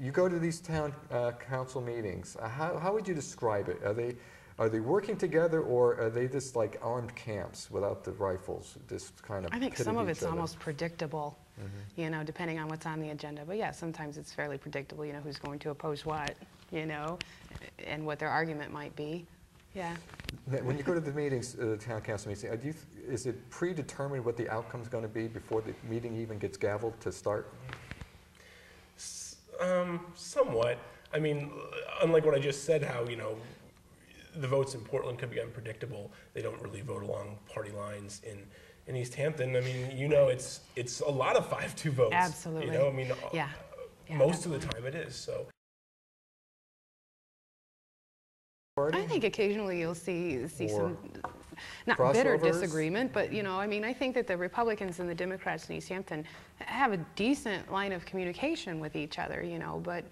you go to these town council meetings. How would you describe it? Are they working together, or are they just like armed camps without the rifles, just kind of I think some of it's other? almost predictable, you know, depending on what's on the agenda. But yeah, sometimes it's fairly predictable, you know, who's going to oppose what, you know, and what their argument might be. Yeah. When you go to the meetings, town council meetings, is it predetermined what the outcome's going to be before the meeting even gets gavelled to start? Somewhat. I mean, unlike what I just said, how, you know, the votes in Portland could be unpredictable. They don't really vote along party lines in East Hampton. I mean, you know, it's a lot of 5-2 votes. Absolutely. You know, I mean, yeah, most of the time it is. So. I think occasionally you'll see some, not crossovers? Bitter disagreement, but, you know, I mean, I think that the Republicans and the Democrats in East Hampton have a decent line of communication with each other, you know, but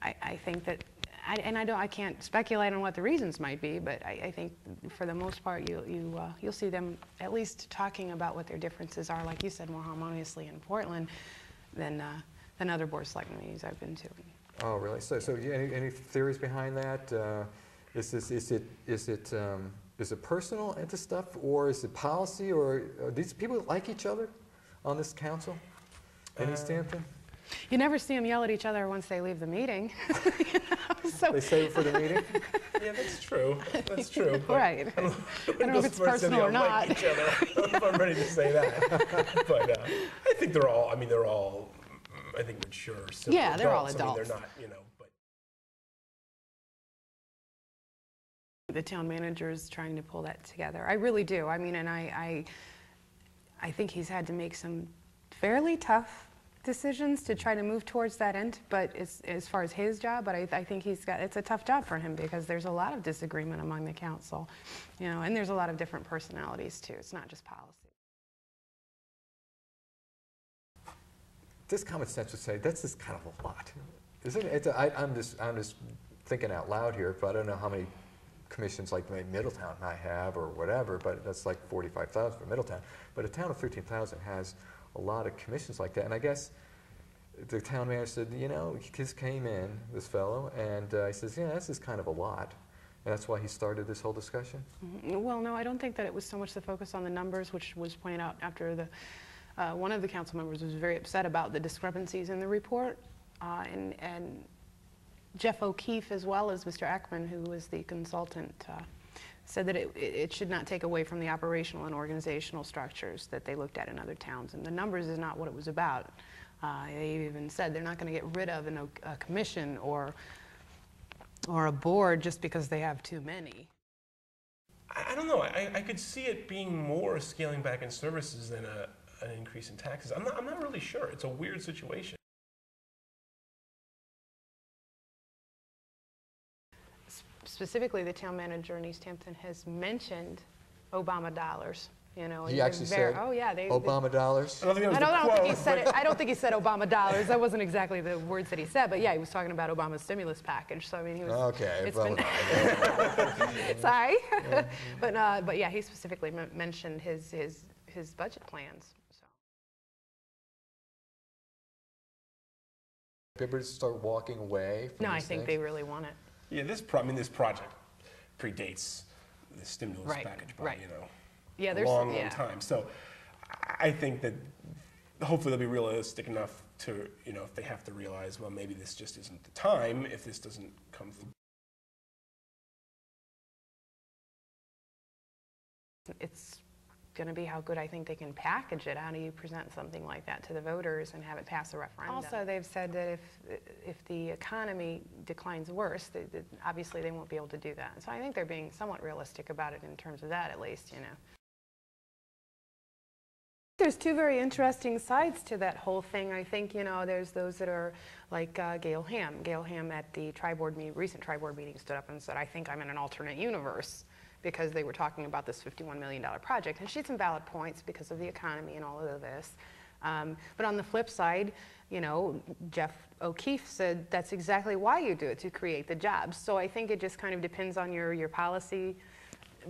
I think that, I can't speculate on what the reasons might be, but I think for the most part you'll see them at least talking about what their differences are, like you said, more harmoniously in Portland than other board of selectmen meetings I've been to. Oh, really? So any theories behind that? Is it personal into stuff, or is it policy, or are these people like each other on this council in East Hampton? You never see them yell at each other once they leave the meeting. You know, so. They save it for the meeting? Yeah, that's true. That's true. Right. I don't know if it's personal or not. Like each other. I don't know if I'm ready to say that. But I think they're all, I think mature. Yeah, they're all adults. I mean, they're not, you know. But the town manager is trying to pull that together. I really do. I mean, and I think he's had to make some fairly tough decisions to try to move towards that end, but as far as his job, but I think it's a tough job for him because there's a lot of disagreement among the council, you know, and there's a lot of different personalities too. It's not just policy. This common sense would say that's just kind of a lot, isn't it? I'm just thinking out loud here, but I don't know how many commissions like maybe Middletown might have or whatever, but that's like 45,000 for Middletown. But a town of 13,000 has a lot of commissions like that, and I guess the town manager said, you know, he just came in, this fellow, and he says, yeah, this is kind of a lot, and that's why he started this whole discussion? Well, no, I don't think that it was so much the focus on the numbers, which was pointed out after the one of the council members was very upset about the discrepancies in the report, and Jeff O'Keefe, as well as Mr. Ackman, who was the consultant, said that it should not take away from the operational and organizational structures that they looked at in other towns. And the numbers is not what it was about. They even said they're not going to get rid of a commission or a board just because they have too many. I don't know. I could see it being more scaling back in services than an increase in taxes. I'm not really sure. It's a weird situation. Specifically, the town manager in East Hampton has mentioned Obama dollars. You know, he actually said, "Oh yeah, Obama dollars." I don't think he said it. I don't think he said Obama dollars. That wasn't exactly the words that he said, but yeah, he was talking about Obama's stimulus package. So I mean, he was. Okay. Sorry, but yeah, he specifically mentioned his budget plans. So. People start walking away from No, I these think things? they really want it. Yeah, this project predates the stimulus package by, you know, a long time. So I think that hopefully they'll be realistic enough to, you know, if they have to realize, well, maybe this just isn't the time if this doesn't come through. It's going to be how good I think they can package it. How do you present something like that to the voters and have it pass a referendum? Also, they've said that if the economy declines worse, obviously they won't be able to do that. So I think they're being somewhat realistic about it in terms of that, at least, you know. There's two very interesting sides to that whole thing. I think, you know, there's those that are like Gail Ham. Gail Ham at the recent tri-board meeting stood up and said, I think I'm in an alternate universe, because they were talking about this $51 million project. And she had some valid points because of the economy and all of this. But on the flip side, you know, Jeff O'Keefe said that's exactly why you do it, to create the jobs. So I think it just kind of depends on your policy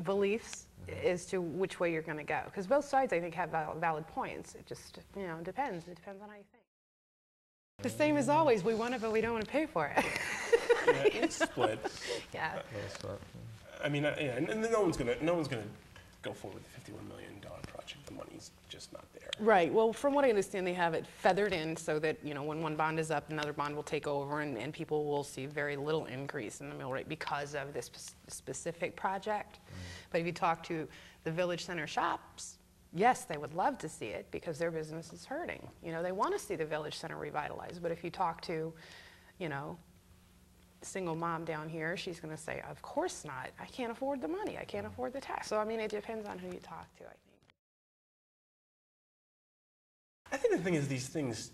beliefs as to which way you're going to go. Because both sides, I think, have valid points. It just, you know, depends. It depends on how you think. The same as always, we want it, but we don't want to pay for it. Yeah, it's split. Yeah. I mean, yeah, and no one's gonna go forward with a $51 million project. The money's just not there. Right. Well, from what I understand, they have it feathered in so that, you know, when one bond is up, another bond will take over, and people will see very little increase in the mill rate because of this specific project. But if you talk to the Village Center shops, yes, they would love to see it because their business is hurting. You know, they want to see the Village Center revitalized. But if you talk to, you know, single mom down here, she's going to say, of course not. I can't afford the money. I can't afford the tax. So, I mean, it depends on who you talk to, I think. I think the thing is these things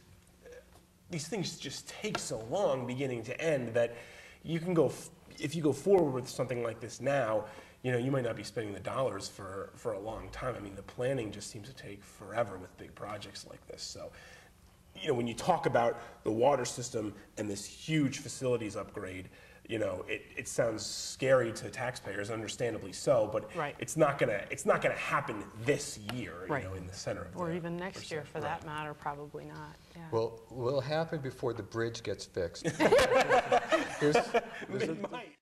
just take so long beginning to end that you can go, if you go forward with something like this now, you know, you might not be spending the dollars for a long time. I mean, the planning just seems to take forever with big projects like this. So, you know, when you talk about the water system and this huge facilities upgrade, you know, it sounds scary to taxpayers, understandably so, but it's not gonna happen this year, you know, in the center of or even next year for that matter, probably not. Yeah. Well, will it happen before the bridge gets fixed? It might.